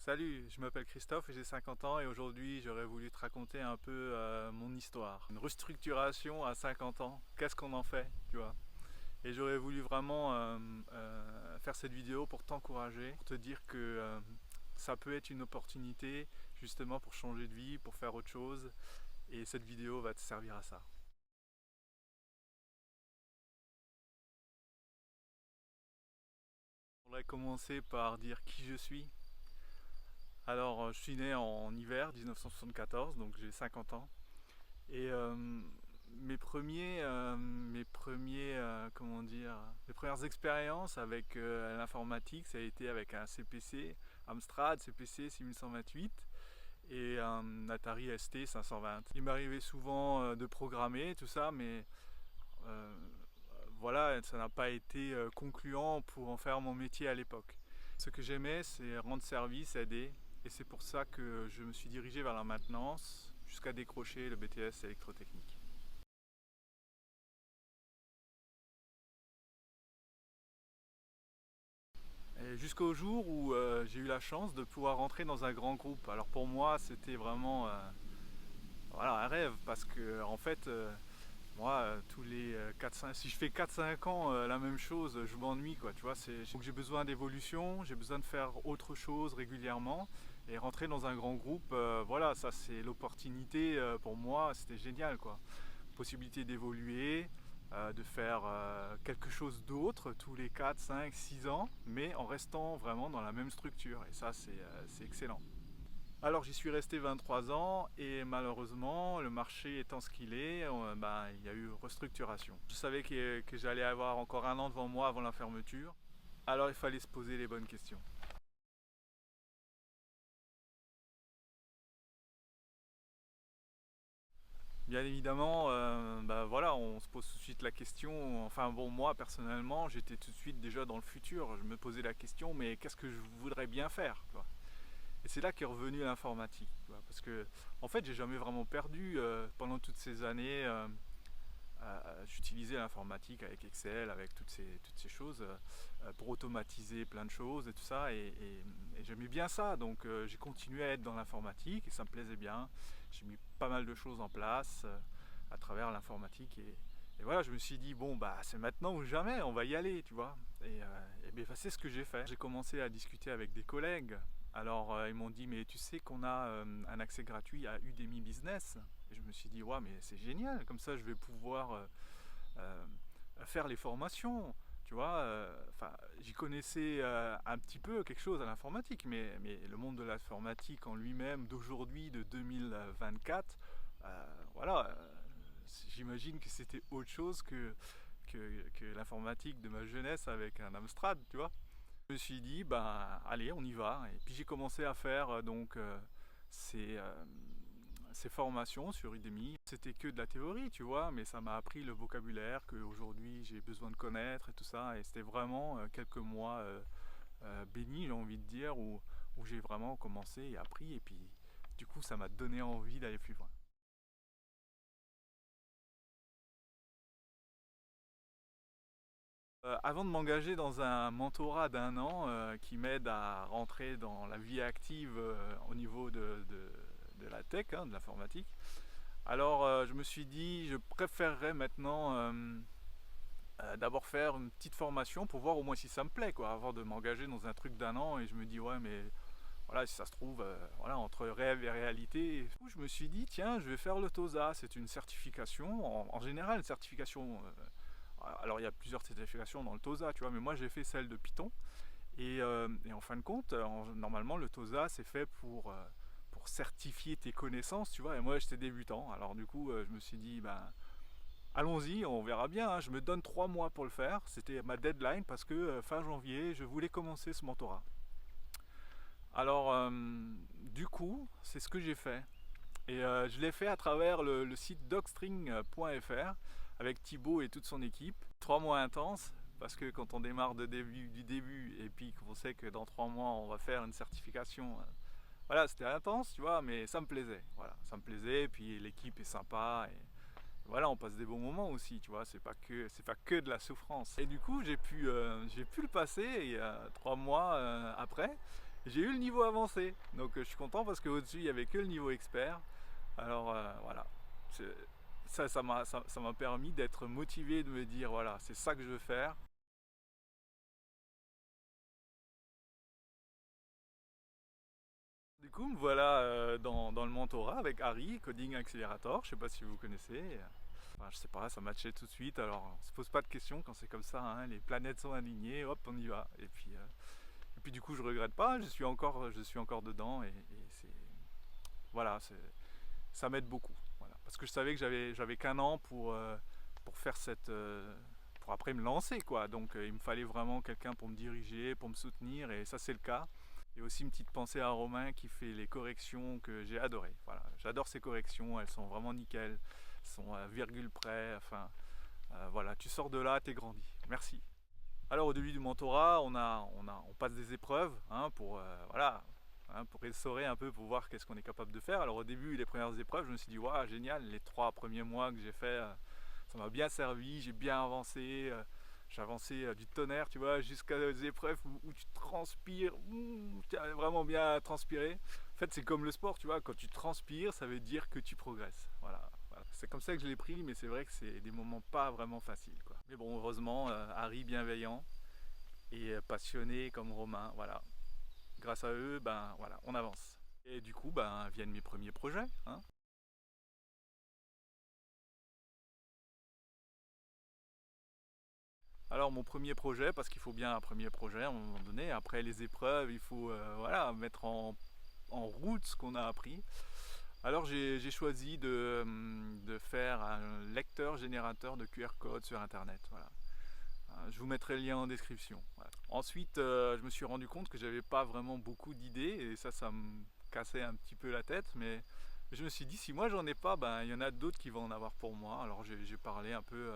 Salut, je m'appelle Christophe et j'ai 50 ans et aujourd'hui j'aurais voulu te raconter un peu mon histoire. Une restructuration à 50 ans, qu'est-ce qu'on en fait, tu vois? Et j'aurais voulu vraiment faire cette vidéo pour t'encourager, pour te dire que ça peut être une opportunité justement pour changer de vie, pour faire autre chose et cette vidéo va te servir à ça. Je voudrais commencer par dire qui je suis. Alors je suis né en hiver 1974, donc j'ai 50 ans. Et comment dire, mes premières expériences avec l'informatique, ça a été avec un CPC, Amstrad CPC 6128 et un Atari ST 520. Il m'arrivait souvent de programmer tout ça, mais euh, voilà, ça n'a pas été concluant pour en faire mon métier à l'époque. Ce que j'aimais, c'est rendre service, aider, et c'est pour ça que je me suis dirigé vers la maintenance jusqu'à décrocher le BTS électrotechnique. Et jusqu'au jour où j'ai eu la chance de pouvoir rentrer dans un grand groupe. Alors pour moi, c'était vraiment voilà, un rêve parce que en fait, moi, tous les 4-5, si je fais 4-5 ans la même chose, je m'ennuie quoi. Tu vois, donc j'ai besoin d'évolution, j'ai besoin de faire autre chose régulièrement et rentrer dans un grand groupe. Voilà, ça c'est l'opportunité pour moi. C'était génial quoi. Possibilité d'évoluer, de faire quelque chose d'autre tous les 4, 5, 6 ans, mais en restant vraiment dans la même structure. Et ça, c'est excellent. Alors j'y suis resté 23 ans et malheureusement, le marché étant ce qu'il est, ben, il y a eu restructuration. Je savais que j'allais avoir encore un an devant moi avant la fermeture. Alors il fallait se poser les bonnes questions. Bien évidemment, bah voilà, on se pose tout de suite la question. Enfin bon, moi personnellement, j'étais tout de suite déjà dans le futur. Je me posais la question, mais qu'est-ce que je voudrais bien faire, quoi. Et c'est là qu'est revenue l'informatique, quoi. Parce que en fait, j'ai jamais vraiment perdu pendant toutes ces années. J'utilisais l'informatique avec Excel, avec toutes ces choses pour automatiser plein de choses et tout ça. Et j'aimais bien ça, donc j'ai continué à être dans l'informatique et ça me plaisait bien. J'ai mis pas mal de choses en place à travers l'informatique et voilà, je me suis dit bon bah c'est maintenant ou jamais, on va y aller, tu vois. Et bien, c'est ce que j'ai fait. J'ai commencé à discuter avec des collègues. Alors ils m'ont dit mais tu sais qu'on a un accès gratuit à Udemy Business. Et je me suis dit ouais mais c'est génial, comme ça je vais pouvoir euh, faire les formations. Tu vois, enfin, j'y connaissais un petit peu quelque chose à l'informatique, mais le monde de l'informatique en lui-même d'aujourd'hui, de 2024, voilà, j'imagine que c'était autre chose que l'informatique de ma jeunesse avec un Amstrad, tu vois. Je me suis dit, bah allez, on y va. Et puis j'ai commencé à faire ces, euh, ces formations sur Udemy. C'était que de la théorie, tu vois, mais ça m'a appris le vocabulaire qu'aujourd'hui j'ai besoin de connaître et tout ça. Et c'était vraiment quelques mois bénis, j'ai envie de dire, où j'ai vraiment commencé et appris. Et puis du coup, ça m'a donné envie d'aller plus loin. Avant de m'engager dans un mentorat d'un an qui m'aide à rentrer dans la vie active au niveau de la tech, hein, de l'informatique, alors je me suis dit je préférerais maintenant d'abord faire une petite formation pour voir au moins si ça me plaît, quoi, avant de m'engager dans un truc d'un an et je me dis ouais mais voilà si ça se trouve voilà entre rêve et réalité. Et du coup, je me suis dit tiens je vais faire le TOSA, c'est une certification, en général une certification alors il y a plusieurs certifications dans le TOSA, tu vois, mais moi j'ai fait celle de Python. Et en fin de compte, normalement le TOSA c'est fait pour certifier tes connaissances, tu vois. Et moi j'étais débutant, alors du coup je me suis dit, ben allons-y, on verra bien. Hein. Je me donne 3 mois pour le faire. C'était ma deadline parce que fin janvier je voulais commencer ce mentorat. Alors du coup, c'est ce que j'ai fait. Et je l'ai fait à travers le site docstring.fr avec Thibaut et toute son équipe. 3 mois intenses, parce que quand on démarre du début et puis qu'on sait que dans 3 mois on va faire une certification, voilà, c'était intense, tu vois, mais ça me plaisait. Voilà, ça me plaisait, et puis l'équipe est sympa. Et voilà, on passe des bons moments aussi, tu vois, c'est pas que de la souffrance. Et du coup, j'ai pu le passer 3 mois après. J'ai eu le niveau avancé, donc je suis content parce qu'au-dessus il n'y avait que le niveau expert. Alors voilà, ça m'a permis d'être motivé, de me dire voilà, c'est ça que je veux faire. Du coup, me voilà dans le mentorat avec Harry, Coding Accelerator, je sais pas si vous connaissez. Enfin, je sais pas, ça matchait tout de suite, alors on se pose pas de questions quand c'est comme ça, hein, les planètes sont alignées, hop, on y va. Et puis du coup, je regrette pas, je suis encore dedans et c'est, voilà, ça m'aide beaucoup. Voilà. Parce que je savais que j'avais qu'un an pour faire pour après me lancer, quoi. Donc il me fallait vraiment quelqu'un pour me diriger, pour me soutenir, et ça c'est le cas. Et aussi une petite pensée à Romain qui fait les corrections que j'ai adorées. Voilà, j'adore ces corrections, elles sont vraiment nickel, elles sont à virgule près. Enfin, voilà, tu sors de là, t'es grandi. Merci. Alors au début du mentorat, on passe des épreuves hein, voilà, hein, pour essorer un peu, pour voir qu'est-ce qu'on est capable de faire. Alors au début, les premières épreuves, je me suis dit, waouh, génial, les 3 premiers mois que j'ai fait, ça m'a bien servi, j'ai bien avancé. J'ai avancé du tonnerre, tu vois, jusqu'à des épreuves où tu transpires, tu as vraiment bien transpiré. En fait, c'est comme le sport, tu vois, quand tu transpires, ça veut dire que tu progresses. Voilà, voilà. C'est comme ça que je l'ai pris, mais c'est vrai que c'est des moments pas vraiment faciles, quoi. Mais bon, heureusement, Harry bienveillant et passionné comme Romain, voilà. Grâce à eux, ben voilà, on avance. Et du coup, ben viennent mes premiers projets, hein. Alors mon premier projet, parce qu'il faut bien un premier projet à un moment donné, après les épreuves, il faut voilà, mettre en route ce qu'on a appris. Alors j'ai choisi de faire un lecteur générateur de QR code sur internet. Voilà. Je vous mettrai le lien en description. Voilà. Ensuite, je me suis rendu compte que j'avais pas vraiment beaucoup d'idées et ça me cassait un petit peu la tête, mais je me suis dit si moi j'en ai pas, ben il y en a d'autres qui vont en avoir pour moi. Alors j'ai parlé un peu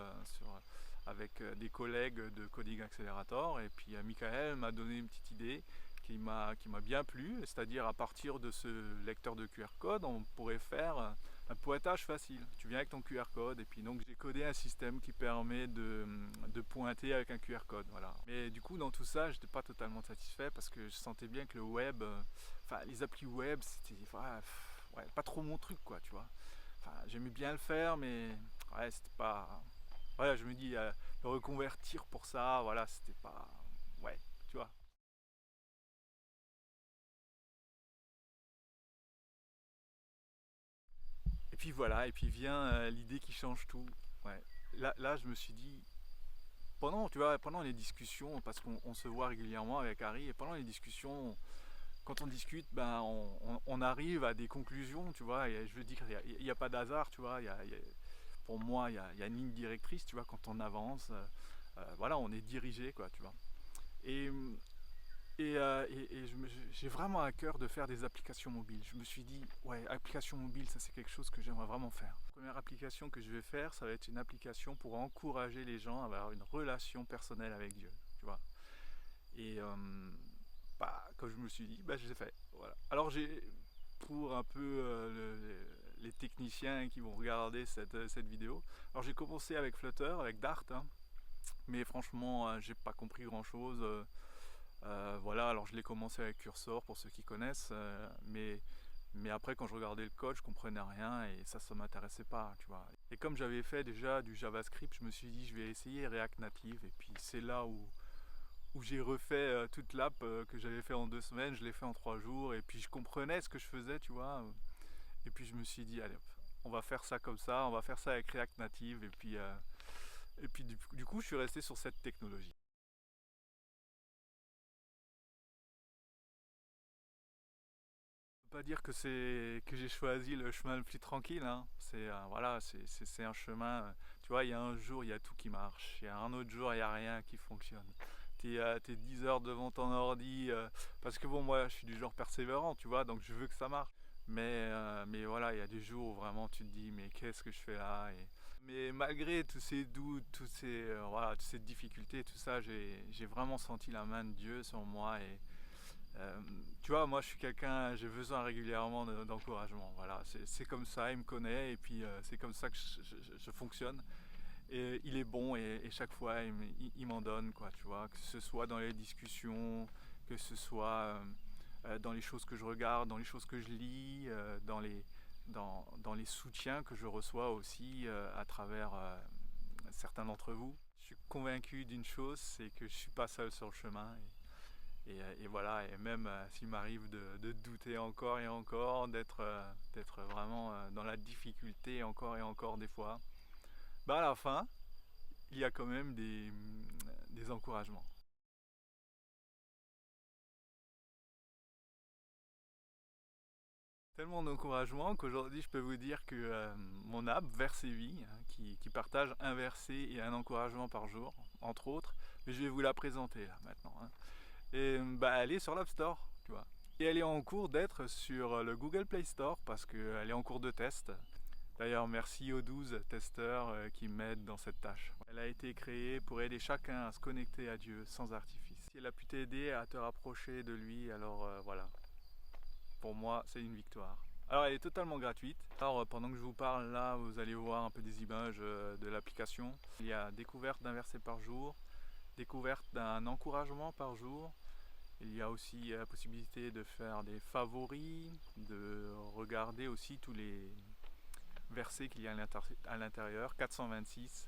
avec des collègues de Coding Accelerator et puis Michael m'a donné une petite idée qui m'a bien plu, c'est-à-dire à partir de ce lecteur de QR code, on pourrait faire un pointage facile. Tu viens avec ton QR code et puis donc j'ai codé un système qui permet de pointer avec un QR code. Voilà. Mais du coup dans tout ça, je n'étais pas totalement satisfait parce que je sentais bien que le web, enfin les applis web, c'était ouais, pas trop mon truc quoi, tu vois. Enfin, j'aimais bien le faire, mais ouais, c'était pas. Voilà, je me dis le reconvertir pour ça, voilà, c'était pas. Ouais, tu vois. Et puis voilà, et puis vient l'idée qui change tout. Ouais. Là, je me suis dit, tu vois, pendant les discussions, parce qu'on se voit régulièrement avec Harry, et pendant les discussions, quand on discute, ben, on arrive à des conclusions, tu vois. Et je veux dire, il n'y a pas d'hasard, tu vois. Pour moi, il y a une ligne directrice, tu vois, quand on avance. Voilà, on est dirigé, quoi, tu vois. Et, j'ai vraiment à cœur de faire des applications mobiles. Je me suis dit, ouais, application mobile, ça c'est quelque chose que j'aimerais vraiment faire. La première application que je vais faire, ça va être une application pour encourager les gens à avoir une relation personnelle avec Dieu, tu vois. Et bah, quand je me suis dit, bah, je l'ai fait. Voilà. Alors pour un peu les techniciens qui vont regarder cette vidéo, alors j'ai commencé avec Flutter, avec Dart, hein, mais franchement, j'ai pas compris grand chose. Voilà, alors je l'ai commencé avec Cursor pour ceux qui connaissent, mais après quand je regardais le code, je comprenais rien et ça m'intéressait pas, tu vois. Et comme j'avais fait déjà du JavaScript, je me suis dit je vais essayer React Native et puis c'est là où j'ai refait toute l'app que j'avais fait en 2 semaines, je l'ai fait en 3 jours et puis je comprenais ce que je faisais, tu vois. Et puis je me suis dit allez hop, on va faire ça comme ça, on va faire ça avec React Native et puis du coup je suis resté sur cette technologie. Pas dire que j'ai choisi le chemin le plus tranquille, hein. C'est voilà, c'est un chemin. Tu vois, il y a un jour il y a tout qui marche, il y a un autre jour il y a rien qui fonctionne. T'es 10 heures devant ton ordi parce que bon moi je suis du genre persévérant, tu vois, donc je veux que ça marche. Mais voilà, il y a des jours où vraiment tu te dis mais qu'est-ce que je fais là mais malgré tous ces doutes, voilà, toutes ces difficultés, tout ça, j'ai vraiment senti la main de Dieu sur moi euh, tu vois, moi je suis quelqu'un, j'ai besoin régulièrement d'encouragement. Voilà, c'est comme ça, il me connaît et puis c'est comme ça que je fonctionne. Et il est bon et chaque fois il m'en donne, quoi, tu vois, que ce soit dans les discussions, que ce soit dans les choses que je regarde, dans les choses que je lis, dans les soutiens que je reçois aussi à travers certains d'entre vous. Je suis convaincu d'une chose, c'est que je ne suis pas seul sur le chemin. Et voilà, et même s'il m'arrive de douter encore et encore, d'être vraiment dans la difficulté encore et encore des fois, bah à la fin, il y a quand même des encouragements. Tellement d'encouragement qu'aujourd'hui je peux vous dire que mon app Verset Vie, hein, qui partage un verset et un encouragement par jour, entre autres, mais je vais vous la présenter là maintenant, hein. Et bah, elle est sur l'App Store, tu vois. Et elle est en cours d'être sur le Google Play Store parce qu'elle est en cours de test. D'ailleurs, merci aux 12 testeurs qui m'aident dans cette tâche. Elle a été créée pour aider chacun à se connecter à Dieu sans artifice. Si elle a pu t'aider à te rapprocher de lui, alors voilà, pour moi, c'est une victoire. Alors, elle est totalement gratuite. Alors, pendant que je vous parle là, vous allez voir un peu des images de l'application. Il y a découverte d'un verset par jour, découverte d'un encouragement par jour. Il y a aussi la possibilité de faire des favoris, de regarder aussi tous les versets qu'il y a à l'intérieur, 426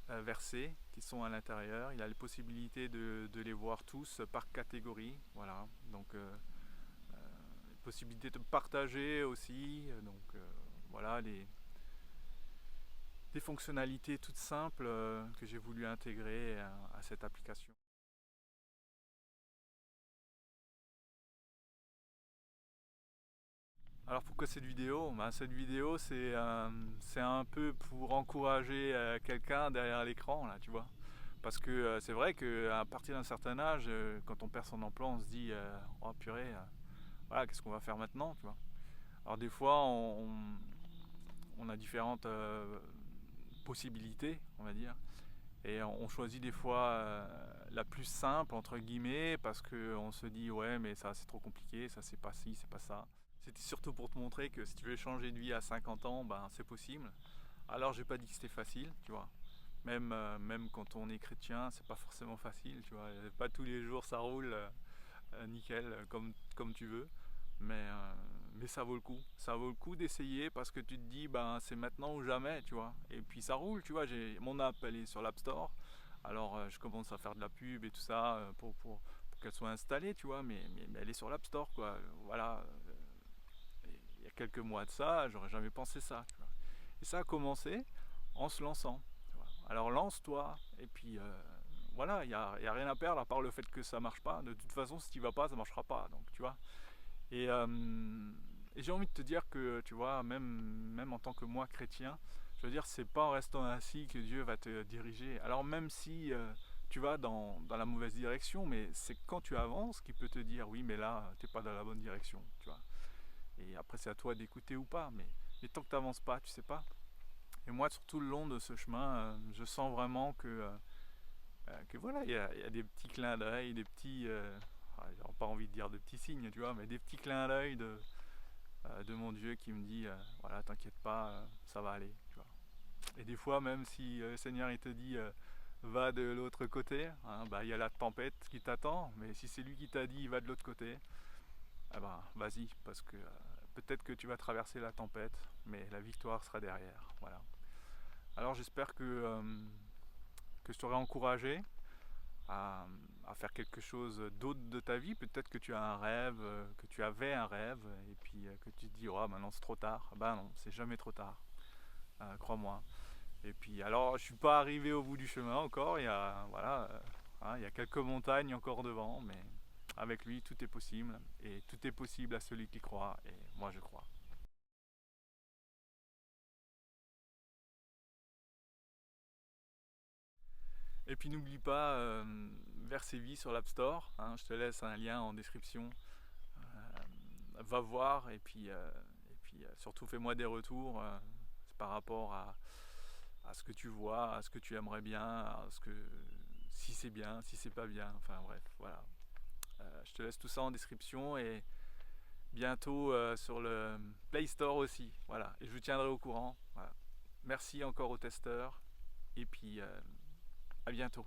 versets qui sont à l'intérieur. Il y a la possibilité de les voir tous par catégorie. Voilà, donc possibilité de partager aussi. Donc voilà des fonctionnalités toutes simples que j'ai voulu intégrer à cette application. Alors pourquoi cette vidéo? Cette vidéo c'est un peu pour encourager quelqu'un derrière l'écran là, tu vois. Parce que c'est vrai qu'à partir d'un certain âge, quand on perd son emploi, on se dit oh purée, voilà, qu'est-ce qu'on va faire maintenant, tu vois. Alors des fois on a différentes possibilités, on va dire. Et on choisit des fois la plus simple entre guillemets parce qu'on se dit ouais mais ça c'est trop compliqué, ça c'est pas ci, c'est pas ça. C'était surtout pour te montrer que si tu veux changer de vie à 50 ans, ben c'est possible. Alors j'ai pas dit que c'était facile, tu vois. Même quand on est chrétien, c'est pas forcément facile, tu vois. Pas tous les jours ça roule nickel comme tu veux. Mais ça vaut le coup. Ça vaut le coup d'essayer parce que tu te dis ben c'est maintenant ou jamais, tu vois. Et puis ça roule, tu vois. Mon app elle est sur l'App Store. Alors je commence à faire de la pub et tout ça pour qu'elle soit installée, tu vois. Mais elle est sur l'App Store, quoi. Voilà. Il y a quelques mois de ça, j'aurais jamais pensé ça, tu vois. Et ça a commencé en se lançant. Tu vois. Alors lance-toi et puis voilà, y a rien à perdre à part le fait que ça marche pas. De toute façon, si tu vas pas, ça marchera pas. Donc tu vois. Et, euh, et j'ai envie de te dire que tu vois, même en tant que moi chrétien, je veux dire, c'est pas en restant assis que Dieu va te diriger. Alors même si tu vas dans la mauvaise direction, mais c'est quand tu avances qu'il peut te dire oui, mais là, t'es pas dans la bonne direction, tu vois. Et après, c'est à toi d'écouter ou pas, mais tant que tu n'avances pas, tu sais pas. Et moi, sur tout le long de ce chemin, je sens vraiment que voilà, il y a des petits clins d'œil, des petits, j'ai pas envie de dire de petits signes, tu vois, mais des petits clins d'œil de mon Dieu qui me dit, voilà, t'inquiète pas, ça va aller, tu vois. Et des fois, même si le Seigneur il te dit, va de l'autre côté, hein, bah il y a la tempête qui t'attend, mais si c'est lui qui t'a dit, va de l'autre côté, eh ben, vas-y, parce que peut-être que tu vas traverser la tempête, mais la victoire sera derrière. Voilà. Alors j'espère que je t'aurai encouragé à faire quelque chose d'autre de ta vie. Peut-être que tu as un rêve, que tu avais un rêve, et puis que tu te dis, oh, maintenant c'est trop tard. Ben non, c'est jamais trop tard, crois-moi. Et puis alors, je suis pas arrivé au bout du chemin encore. Il y a, voilà, il y a quelques montagnes encore devant, mais avec lui, tout est possible. Et tout est possible à celui qui croit. Et moi, je crois. Et puis n'oublie pas Verset Vie sur l'App Store, hein, je te laisse un lien en description. Va voir et puis surtout fais-moi des retours par rapport à ce que tu vois, à ce que tu aimerais bien, à ce que si c'est bien, si c'est pas bien, enfin bref, voilà. Je te laisse tout ça en description et bientôt sur le Play Store aussi, voilà. Et je vous tiendrai au courant. Voilà. Merci encore aux testeurs et puis à bientôt.